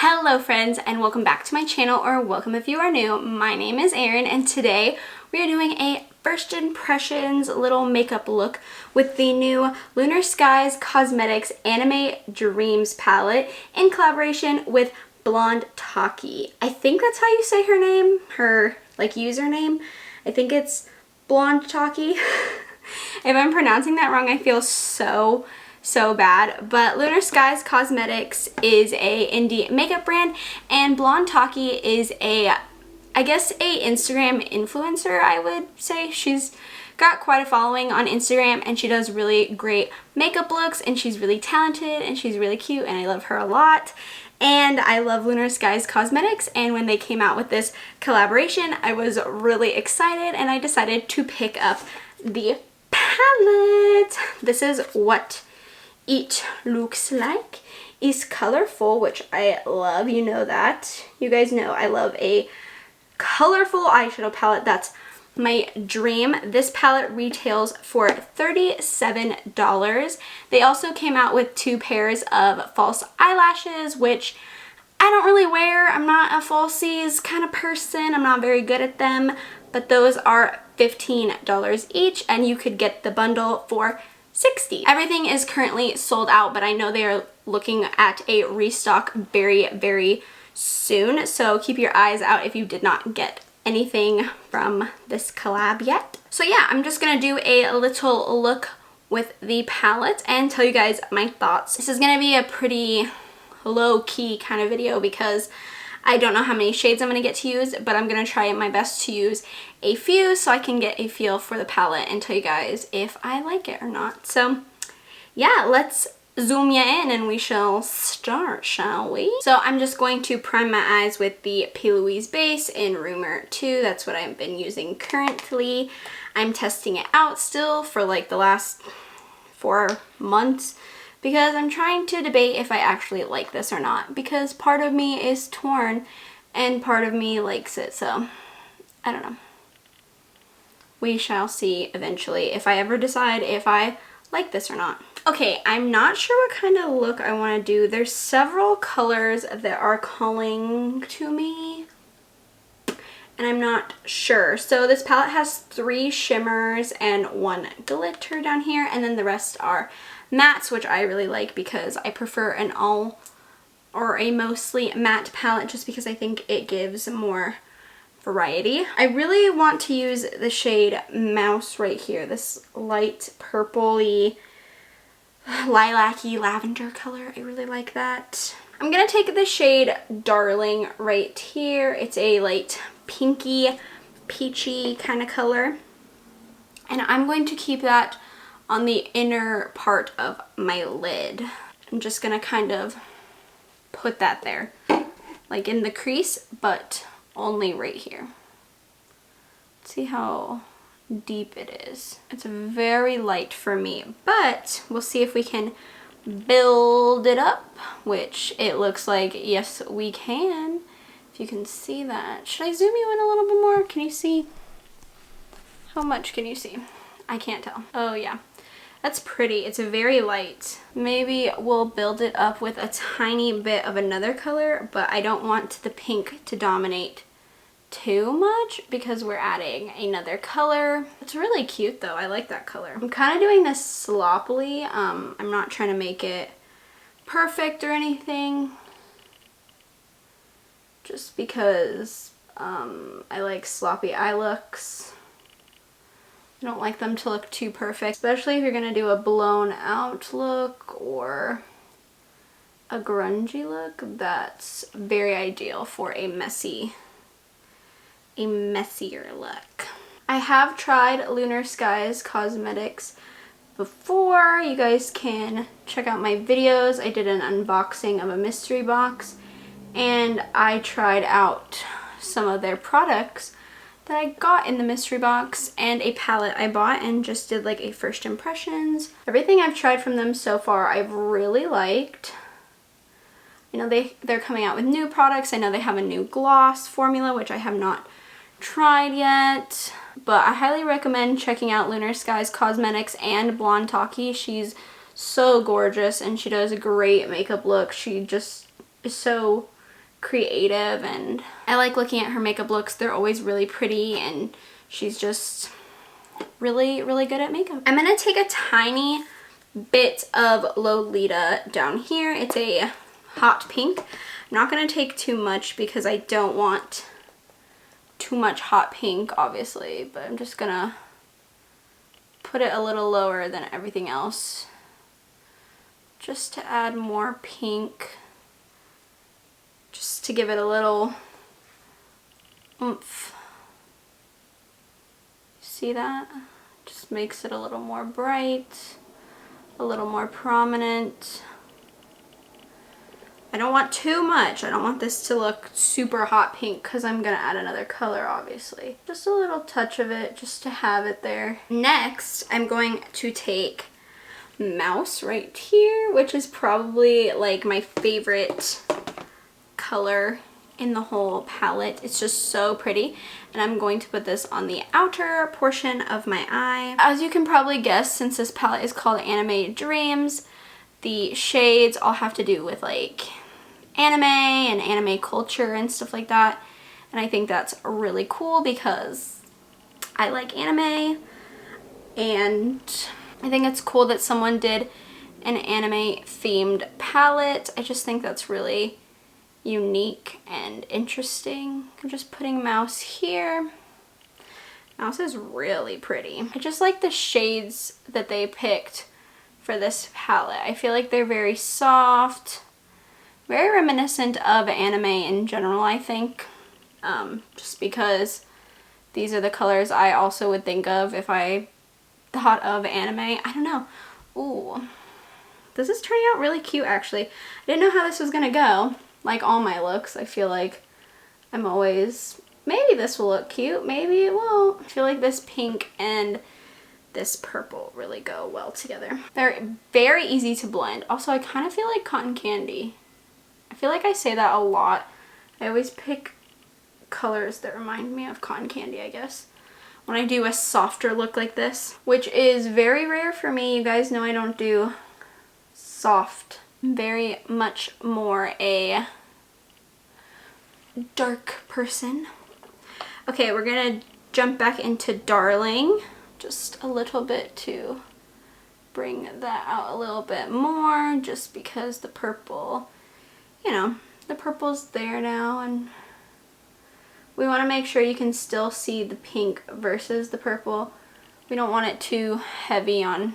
Hello friends and welcome back to my channel, or welcome if you are new. My name is Erin and today we are doing a first impressions little makeup look with the new Lunarskies Cosmetics Anime Dreams palette in collaboration with Blondetaki. I think that's how you say her name, her username. I think it's Blondetaki. If I'm pronouncing that wrong, I feel so bad. But Lunarskies Cosmetics is a indie makeup brand, and Blondetaki is I guess a Instagram influencer, I would say. She's got quite a following on Instagram and she does really great makeup looks, and she's really talented and she's really cute and I love her a lot. And I love Lunarskies Cosmetics, and when they came out with this collaboration I was really excited and I decided to pick up the palette. This is what it looks like. It's colorful, which I love. You know that. You guys know I love a colorful eyeshadow palette. That's my dream. This palette retails for $37. They also came out with 2 pairs of false eyelashes, which I don't really wear. I'm not a falsies kind of person. I'm not very good at them, but those are $15 each, and you could get the bundle for $60. Everything is currently sold out, but I know they are looking at a restock very soon, so keep your eyes out if you did not get anything from this collab yet. So yeah, I'm just gonna do a little look with the palette and tell you guys my thoughts. This is gonna be a pretty low-key kind of video because I don't know how many shades I'm going to get to use, but I'm going to try my best to use a few so I can get a feel for the palette and tell you guys if I like it or not. So yeah, let's zoom you in and we shall start, shall we? So I'm just going to prime my eyes with the P. Louise base in Rumor 2. That's what I've been using currently. I'm testing it out still for like the last 4 months, because I'm trying to debate if I actually like this or not, because part of me is torn and part of me likes it, so I don't know. We shall see eventually if I ever decide if I like this or not. Okay, I'm not sure what kind of look I want to do. There's several colors that are calling to me and I'm not sure. So this palette has 3 shimmers and 1 glitter down here, and then the rest are mattes, which I really like because I prefer an all or a mostly matte palette just because I think it gives more variety. I really want to use the shade Mouse right here, this light purpley lilac-y lavender color. I really like that. I'm gonna take the shade Darling right here. It's a light pinky peachy kind of color, and I'm going to keep that on the inner part of my lid. I'm just gonna kind of put that there, like in the crease, but only right here. See how deep it is. It's very light for me, but we'll see if we can build it up, which it looks like yes we can. If you can see that. Should I zoom you in a little bit more? Can you see? How much can you see? I can't tell. Oh yeah. That's pretty. It's very light. Maybe we'll build it up with a tiny bit of another color, but I don't want the pink to dominate too much because we're adding another color. It's really cute though. I like that color. I'm kind of doing this sloppily. I'm not trying to make it perfect or anything, just because I like sloppy eye looks. I don't like them to look too perfect, especially if you're going to do a blown out look or a grungy look. That's very ideal for a messier look. I have tried Lunarskies Cosmetics before. You guys can check out my videos. I did an unboxing of a mystery box and I tried out some of their products that I got in the mystery box and a palette I bought, and just did like a first impressions. Everything I've tried from them so far I've really liked. You know, they're coming out with new products. I know they have a new gloss formula, which I have not tried yet, but I highly recommend checking out Lunarskies Cosmetics and Blondetaki. She's so gorgeous and she does a great makeup look. She just is so creative, and I like looking at her makeup looks. They're always really pretty, and she's just really, really good at makeup. I'm gonna take a tiny bit of Lolita down here. It's a hot pink. I'm not gonna take too much because I don't want too much hot pink, obviously, but I'm just gonna put it a little lower than everything else just to add more pink, just to give it a little oomph. See that? Just makes it a little more bright, a little more prominent. I don't want too much. I don't want this to look super hot pink because I'm gonna add another color, obviously. Just a little touch of it just to have it there. Next, I'm going to take Mouse right here, which is probably like my favorite color in the whole palette. It's just so pretty, and I'm going to put this on the outer portion of my eye. As you can probably guess, since this palette is called Anime Dreams, the shades all have to do with like anime and anime culture and stuff like that, and I think that's really cool because I like anime, and I think it's cool that someone did an anime themed palette. I just think that's really unique and interesting. I'm just putting Mouse here. Mouse is really pretty. I just like the shades that they picked for this palette. I feel like they're very soft, very reminiscent of anime in general, I think. Just because these are the colors I also would think of if I thought of anime. I don't know. Ooh. This is turning out really cute, actually. I didn't know how this was gonna go. Like all my looks, I feel like I'm always, maybe this will look cute, maybe it won't. I feel like this pink and this purple really go well together. They're very easy to blend. Also, I kind of feel like cotton candy. I feel like I say that a lot. I always pick colors that remind me of cotton candy, I guess, when I do a softer look like this, which is very rare for me. You guys know I don't do soft. I'm very much more a dark person. Okay, we're gonna jump back into Darling just a little bit to bring that out a little bit more, just because the purple, you know, the purple's there now, and we want to make sure you can still see the pink versus the purple. We don't want it too heavy on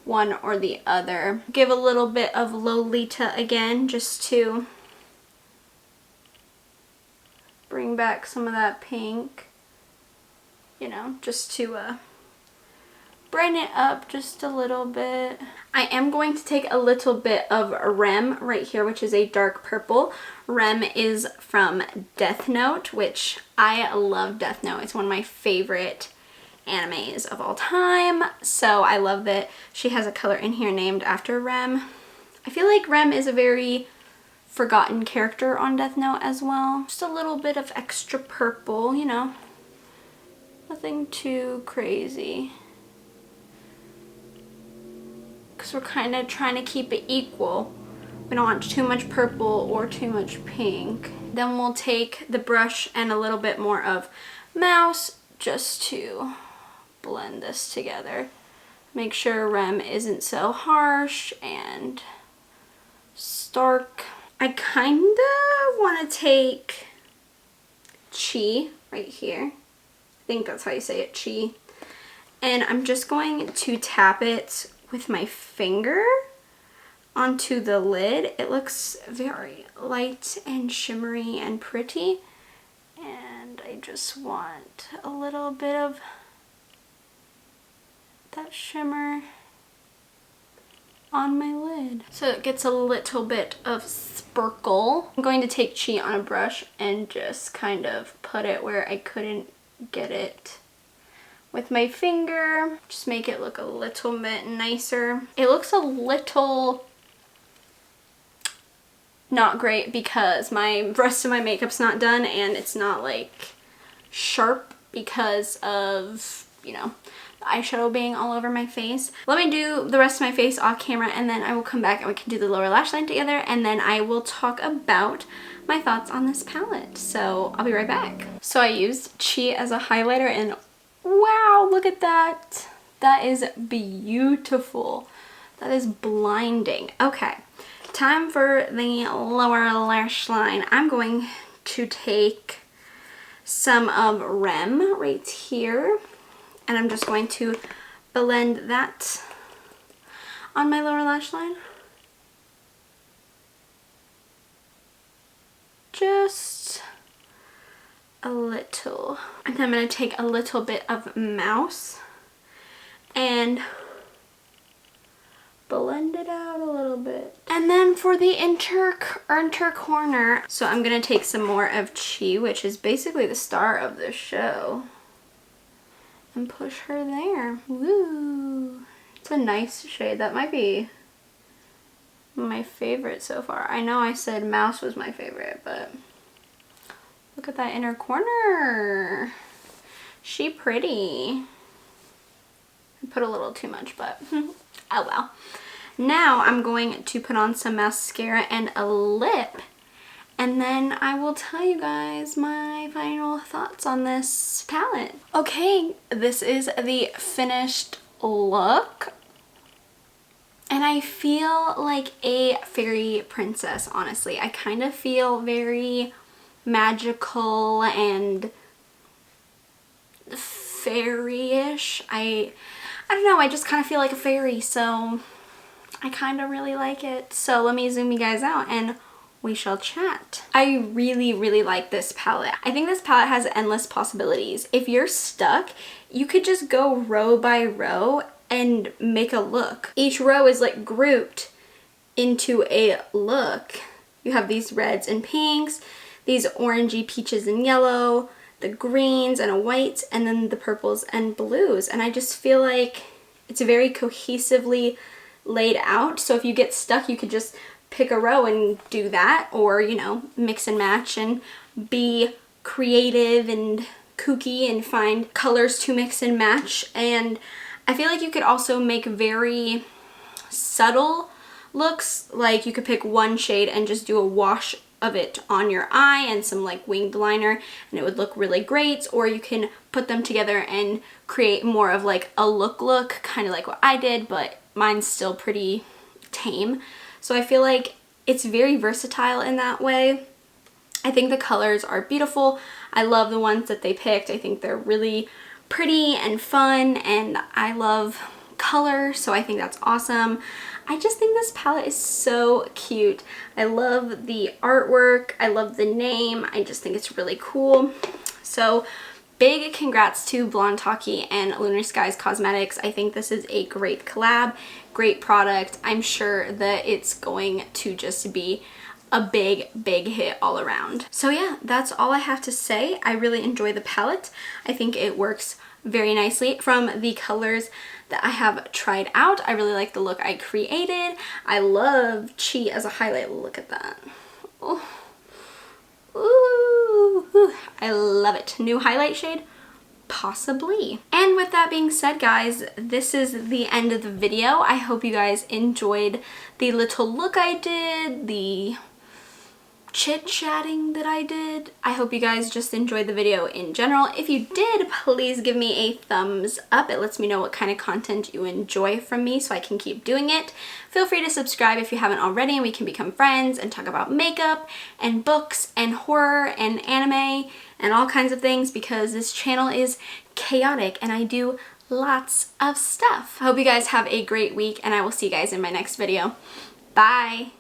one or the other. Give a little bit of Lolita again, just to bring back some of that pink, you know, just to brighten it up just a little bit. I am going to take a little bit of Rem right here, which is a dark purple. Rem is from Death Note, which I love Death Note. It's one of my favorite animes of all time, so I love that she has a color in here named after Rem. I feel like Rem is a very forgotten character on Death Note as well. Just a little bit of extra purple, you know, nothing too crazy, because we're kind of trying to keep it equal. We don't want too much purple or too much pink. Then we'll take the brush and a little bit more of Mouse just to blend this together. Make sure Rem isn't so harsh and stark. I kind of want to take Chi right here. I think that's how you say it, Chi. And I'm just going to tap it with my finger onto the lid. It looks very light and shimmery and pretty. And I just want a little bit of that shimmer on my lid, so it gets a little bit of sparkle. I'm going to take Chi on a brush and just kind of put it where I couldn't get it with my finger. Just make it look a little bit nicer. It looks a little not great because my rest of my makeup's not done and it's not like sharp because of, you know, the eyeshadow being all over my face. Let me do the rest of my face off camera, and then I will come back and we can do the lower lash line together, and then I will talk about my thoughts on this palette. So I'll be right back. So I used Chi as a highlighter and wow, look at that. That is beautiful. That is blinding. Okay, time for the lower lash line. I'm going to take some of Rem right here, and I'm just going to blend that on my lower lash line. Just a little. And then I'm going to take a little bit of Mouse and blend it out a little bit. And then for the inner corner, so I'm going to take some more of Chi, which is basically the star of the show, and push her there. Woo! It's a nice shade. That might be my favorite so far. I know I said Mouse was my favorite, but look at that inner corner. She pretty. I put a little too much, but oh well. Now I'm going to put on some mascara and a lip, and then I will tell you guys my final thoughts on this palette. Okay, this is the finished look. And I feel like a fairy princess, honestly. I kind of feel very magical and fairy-ish. I don't know, I just kind of feel like a fairy, so I kind of really like it. So let me zoom you guys out and we shall chat. I really, really like this palette. I think this palette has endless possibilities. If you're stuck, you could just go row by row and make a look. Each row is like grouped into a look. You have these reds and pinks, these orangey peaches and yellow, the greens and a white, and then the purples and blues. And I just feel like it's very cohesively laid out. So if you get stuck, you could just pick a row and do that, or, you know, mix and match and be creative and kooky and find colors to mix and match. And I feel like you could also make very subtle looks, like you could pick one shade and just do a wash of it on your eye and some like winged liner, and it would look really great. Or you can put them together and create more of like a look, kind of like what I did, but mine's still pretty tame. So I feel like it's very versatile in that way. I think the colors are beautiful. I love the ones that they picked. I think they're really pretty and fun, and I love color, so I think that's awesome. I just think this palette is so cute. I love the artwork. I love the name. I just think it's really cool. So big congrats to Blondetaki and Lunarskies Cosmetics. I think this is a great collab, great product. I'm sure that it's going to just be a big hit all around. So yeah, that's all I have to say. I really enjoy the palette. I think it works very nicely. From the colors that I have tried out, I really like the look I created. I love Chi as a highlight. Look at that. Oh. Ooh, I love it. New highlight shade? Possibly. And with that being said, guys, this is the end of the video. I hope you guys enjoyed the little look I did, the chit-chatting that I did. I hope you guys just enjoyed the video in general. If you did, please give me a thumbs up. It lets me know what kind of content you enjoy from me so I can keep doing it. Feel free to subscribe if you haven't already, and we can become friends and talk about makeup and books and horror and anime and all kinds of things, because this channel is chaotic and I do lots of stuff. I hope you guys have a great week, and I will see you guys in my next video. Bye!